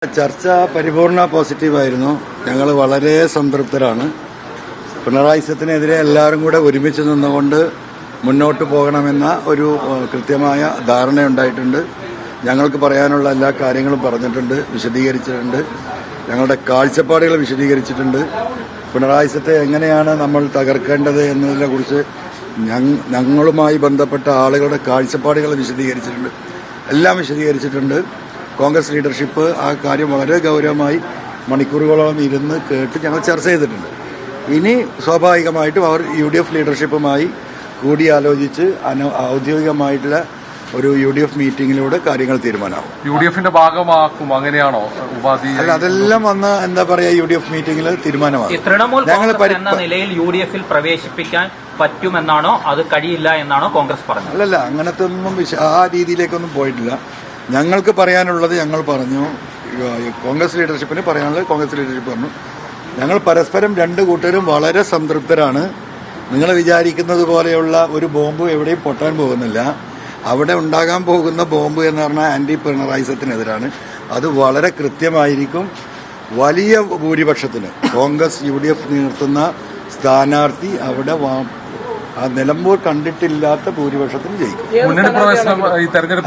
ചർച്ച പരിപൂർണ പോസിറ്റീവായിരുന്നു. ഞങ്ങൾ വളരെ സംതൃപ്തരാണ്. പിണറായി സത്തിനെതിരെ എല്ലാവരും കൂടെ ഒരുമിച്ച് നിന്നുകൊണ്ട് മുന്നോട്ട് പോകണമെന്ന ഒരു കൃത്യമായ ധാരണയുണ്ടായിട്ടുണ്ട്. ഞങ്ങൾക്ക് പറയാനുള്ള എല്ലാ കാര്യങ്ങളും പറഞ്ഞിട്ടുണ്ട്, വിശദീകരിച്ചിട്ടുണ്ട്. ഞങ്ങളുടെ കാഴ്ചപ്പാടുകൾ വിശദീകരിച്ചിട്ടുണ്ട്. പിണറായി സത്തെ എങ്ങനെയാണ് നമ്മൾ തകർക്കേണ്ടത് എന്നതിനെക്കുറിച്ച് ഞങ്ങളുമായി ബന്ധപ്പെട്ട ആളുകളുടെ കാഴ്ചപ്പാടുകൾ വിശദീകരിച്ചിട്ടുണ്ട്, എല്ലാം വിശദീകരിച്ചിട്ടുണ്ട്. കോൺഗ്രസ് ലീഡർഷിപ്പ് ആ കാര്യം വളരെ ഗൗരവമായി മണിക്കൂറുകളോളം ഇരുന്ന് കേട്ട് ഞങ്ങൾ ചർച്ച ചെയ്തിട്ടുണ്ട്. ഇനി സ്വാഭാവികമായിട്ടും അവർ UDF ലീഡർഷിപ്പുമായി കൂടിയാലോചിച്ച് ഔദ്യോഗികമായിട്ടുള്ള ഒരു UDF മീറ്റിംഗിലൂടെ കാര്യങ്ങൾ തീരുമാനമാവും. UDFന്റെ ഭാഗമാക്കും, അങ്ങനെയാണോ ഉപാധി? അല്ല, അതെല്ലാം വന്ന് എന്താ പറയാ UDF മീറ്റിംഗിൽ തീരുമാനമാകും. തൃണമൂൽ എന്ന നിലയിൽ UDFൽ പ്രവേശിപ്പിക്കാൻ പറ്റുമെന്നാണോ അത് കഴിയില്ല എന്നാണോ കോൺഗ്രസ് പറഞ്ഞത്? അല്ലല്ല, അങ്ങനത്തെ ഒന്നും ആ രീതിയിലേക്കൊന്നും പോയിട്ടില്ല. ഞങ്ങൾക്ക് പറയാനുള്ളത് ഞങ്ങൾ പറഞ്ഞു, കോൺഗ്രസ് ലീഡർഷിപ്പിന് പറയാനുള്ളത് കോൺഗ്രസ് ലീഡർഷിപ്പ് പറഞ്ഞു. ഞങ്ങൾ പരസ്പരം രണ്ട് കൂട്ടരും വളരെ സംതൃപ്തരാണ്. നിങ്ങൾ വിചാരിക്കുന്നത് പോലെയുള്ള ഒരു ബോംബ് എവിടെയും പൊട്ടാൻ പോകുന്നില്ല. അവിടെ ഉണ്ടാകാൻ പോകുന്ന ബോംബ് എന്ന് പറഞ്ഞാൽ ആന്റി പിണറായി സത്തിനെതിരാണ്. അത് വളരെ കൃത്യമായിരിക്കും. വലിയ ഭൂരിപക്ഷത്തിന് കോൺഗ്രസ് UDF നിർത്തുന്ന സ്ഥാനാർത്ഥി അവിടെ നിലമ്പൂർ കണ്ടിട്ടില്ലാത്ത ഭൂരിപക്ഷത്തിന് ജയിക്കും.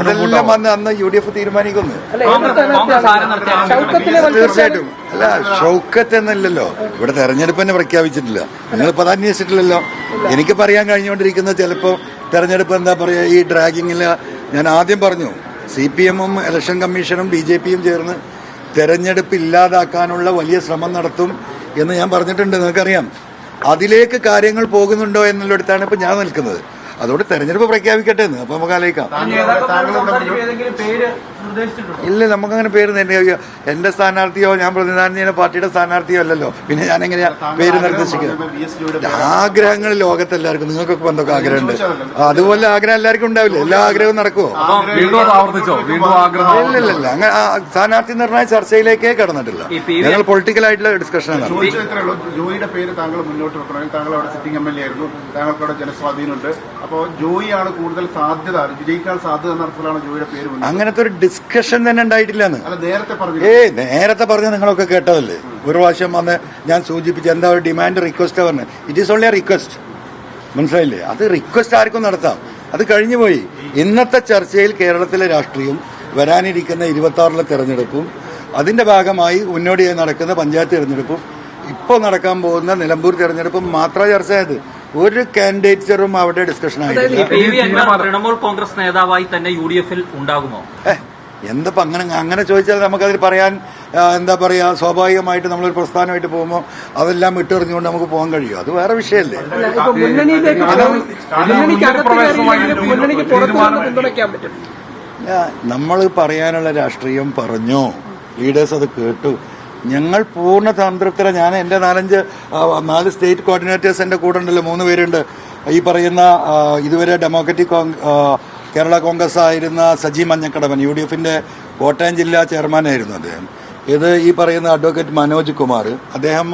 അതെല്ലാം വന്ന് അന്ന് UDF തീരുമാനിക്കുന്നു. തീർച്ചയായിട്ടും. അല്ല, ഷൗക്കത്ത് എന്നല്ലല്ലോ, ഇവിടെ തെരഞ്ഞെടുപ്പ് തന്നെ പ്രഖ്യാപിച്ചിട്ടില്ല. നിങ്ങളിപ്പോൾ അത് അന്വേഷിച്ചിട്ടില്ലല്ലോ. എനിക്ക് പറയാൻ കഴിഞ്ഞുകൊണ്ടിരിക്കുന്നത് ചിലപ്പോൾ തെരഞ്ഞെടുപ്പ് എന്താ പറയുക, ഈ ഡ്രാഗിങ്ങിൽ ഞാൻ ആദ്യം പറഞ്ഞു, CPM-ഉം ഇലക്ഷൻ കമ്മീഷനും BJP-യും ചേർന്ന് തെരഞ്ഞെടുപ്പ് ഇല്ലാതാക്കാനുള്ള വലിയ ശ്രമം നടത്തും എന്ന് ഞാൻ പറഞ്ഞിട്ടുണ്ട്. നിങ്ങൾക്കറിയാം. അതിലേക്ക് കാര്യങ്ങൾ പോകുന്നുണ്ടോ എന്നുള്ളിടത്താണ് ഇപ്പൊ ഞാൻ നിൽക്കുന്നത്. അതോടെ തെരഞ്ഞെടുപ്പ് പ്രഖ്യാപിക്കട്ടെ എന്ന് അപ്പൊ നമുക്ക് ആലോചിക്കാം. ഇല്ല, നമുക്കങ്ങനെ പേര് എന്റെ സ്ഥാനാർത്ഥിയോ ഞാൻ പ്രതിനിധാനം ചെയ്യുന്ന പാർട്ടിയുടെ സ്ഥാനാർത്ഥിയോ അല്ലല്ലോ. പിന്നെ ഞാൻ എങ്ങനെയാ പേര് നിർദ്ദേശിക്കുന്നത്? ആഗ്രഹങ്ങൾ ലോകത്ത് എല്ലാവർക്കും, നിങ്ങൾക്കൊക്കെ എന്തൊക്കെ ആഗ്രഹമുണ്ട്, അതുപോലെ ആഗ്രഹം എല്ലാവർക്കും ഉണ്ടാവില്ല. എല്ലാ ആഗ്രഹവും നടക്കുമോ? ഇല്ലല്ല, അങ്ങനെ സ്ഥാനാർത്ഥി നിർണയ ചർച്ചയിലേക്കേ കടന്നിട്ടില്ല. ഞങ്ങൾ പൊളിറ്റിക്കൽ ആയിട്ടുള്ള ഡിസ്കഷനാണ്. ജോയിയുടെ പേര് താങ്കൾ മുന്നോട്ട് വെക്കണം. താങ്കൾ അവിടെ സിറ്റിംഗ് MLA ആയിരുന്നു, താങ്കൾക്ക് അവിടെ ജനസ്വാധീനമുണ്ട്. അപ്പോൾ ജോയിയാണ് കൂടുതൽ സാധ്യത, വിജയിക്കാൻ സാധ്യത നടത്തലാണ് ജോയിയുടെ പേര്. അങ്ങനത്തെ ഒരു ഡിസ്കഷൻ തന്നെ ഉണ്ടായിട്ടില്ലെന്ന് നേരത്തെ പറഞ്ഞ നിങ്ങളൊക്കെ കേട്ടതല്ലേ. ഒരു പ്രാവശ്യം വന്ന് ഞാൻ സൂചിപ്പിച്ച എന്താ ഒരു ഡിമാൻഡ് റിക്വസ്റ്റ് പറഞ്ഞ്, it is only A request. മനസ്സിലായില്ലേ? അത് റിക്വസ്റ്റ് ആർക്കും നടത്താം, അത് കഴിഞ്ഞു പോയി. ഇന്നത്തെ ചർച്ചയിൽ കേരളത്തിലെ രാഷ്ട്രീയം, വരാനിരിക്കുന്ന 26-ലെ തെരഞ്ഞെടുപ്പും അതിന്റെ ഭാഗമായി മുന്നോടിയായി നടക്കുന്ന പഞ്ചായത്ത് തെരഞ്ഞെടുപ്പും ഇപ്പോൾ നടക്കാൻ പോകുന്ന നിലമ്പൂർ തെരഞ്ഞെടുപ്പും മാത്രമേ ചർച്ചയായത്. ഒരു കാൻഡിഡേറ്റ്സും അവിടെ ഡിസ്കഷൻ ആയിട്ടില്ല. തൃണമൂൽ കോൺഗ്രസ് നേതാവായി തന്നെ UDFൽ ഉണ്ടാകുമോ? എന്തപ്പോ അങ്ങനെ ചോദിച്ചാൽ നമുക്കതിൽ പറയാൻ എന്താ പറയാ, സ്വാഭാവികമായിട്ട് നമ്മളൊരു പ്രസ്ഥാനമായിട്ട് പോകുമ്പോൾ അതെല്ലാം വിട്ടെറിഞ്ഞുകൊണ്ട് നമുക്ക് പോകാൻ കഴിയും. അത് വേറെ വിഷയമല്ലേ. നമ്മൾ പറയാനുള്ള രാഷ്ട്രീയം പറഞ്ഞു, ലീഡേഴ്സ് അത് കേട്ടു. ഞങ്ങൾ പൂർണ്ണ സംതൃപ്തര. ഞാൻ എന്റെ 4 സ്റ്റേറ്റ് കോർഡിനേറ്റേഴ്സ് എന്റെ കൂടെ ഉണ്ടല്ലോ, 3 പേരുണ്ട്. ഈ പറയുന്ന ഇതുവരെ ഡെമോക്രാറ്റിക് കേരള കോൺഗ്രസ് ആയിരുന്ന സജി മഞ്ഞക്കടവൻ, UDFന്റെ കോട്ടയം ജില്ലാ ചെയർമാനായിരുന്നു അദ്ദേഹം. ഇത് ഈ പറയുന്ന അഡ്വക്കേറ്റ് മനോജ് കുമാർ, അദ്ദേഹം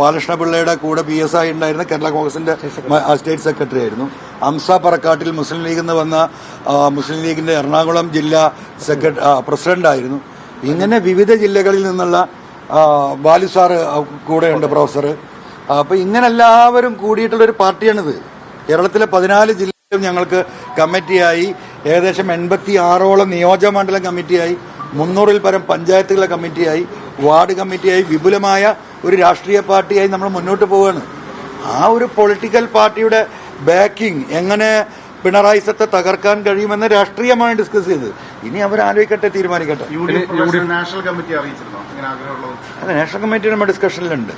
ബാലകൃഷ്ണപിള്ളയുടെ കൂടെ PSI ഉണ്ടായിരുന്ന കേരള കോൺഗ്രസിന്റെ സ്റ്റേറ്റ് സെക്രട്ടറി ആയിരുന്നു. അംസ പറക്കാട്ടിൽ മുസ്ലിം ലീഗിൽ നിന്ന് വന്ന മുസ്ലിം ലീഗിന്റെ എറണാകുളം ജില്ലാ പ്രസിഡന്റായിരുന്നു. ഇങ്ങനെ വിവിധ ജില്ലകളിൽ നിന്നുള്ള ബാലു സാറ് കൂടെയുണ്ട്, പ്രൊഫസർ. അപ്പൊ ഇങ്ങനെ എല്ലാവരും കൂടിയിട്ടുള്ളൊരു പാർട്ടിയാണിത്. കേരളത്തിലെ 14 ജില്ലയിലും ഞങ്ങൾക്ക് കമ്മിറ്റിയായി, ഏകദേശം 86ഓളം നിയോജകമണ്ഡലം കമ്മിറ്റിയായി, 300-ൽ പരം പഞ്ചായത്തുകളെ കമ്മിറ്റിയായി, വാർഡ് കമ്മിറ്റിയായി, വിപുലമായ ഒരു രാഷ്ട്രീയ പാർട്ടിയായി നമ്മൾ മുന്നോട്ട് പോവുകയാണ്. ആ ഒരു പൊളിറ്റിക്കൽ പാർട്ടിയുടെ ബാക്കിംഗ് എങ്ങനെ പിണറായി സത്തെ തകർക്കാൻ കഴിയുമെന്ന് രാഷ്ട്രീയമാണ് ഡിസ്കസ് ചെയ്തത്. ഇനി അവർ ആലോചിക്കട്ടെ, തീരുമാനിക്കട്ടെ. നാഷണൽ കമ്മിറ്റി അറിയിച്ചിരുന്നോ അങ്ങനെ ആഗ്രഹമുള്ളത്? അല്ല, നാഷണൽ കമ്മിറ്റി നമ്മുടെ ഡിസ്കഷനിലുണ്ട്.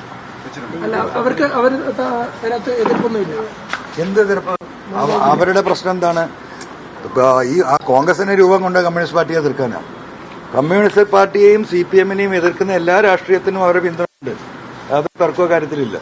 എന്ത് എതിർപ്പ്? അവരുടെ പ്രശ്നം എന്താണ്? ഈ കോൺഗ്രസിനെ രൂപം കൊണ്ട് കമ്മ്യൂണിസ്റ്റ് പാർട്ടിയെ എതിർക്കാനാണ്. കമ്മ്യൂണിസ്റ്റ് പാർട്ടിയെയും CPM-നെയും എതിർക്കുന്ന എല്ലാ രാഷ്ട്രീയത്തിനും അവരുടെ പിന്തുണയുണ്ട്. അത് തർക്ക കാര്യത്തിലില്ല.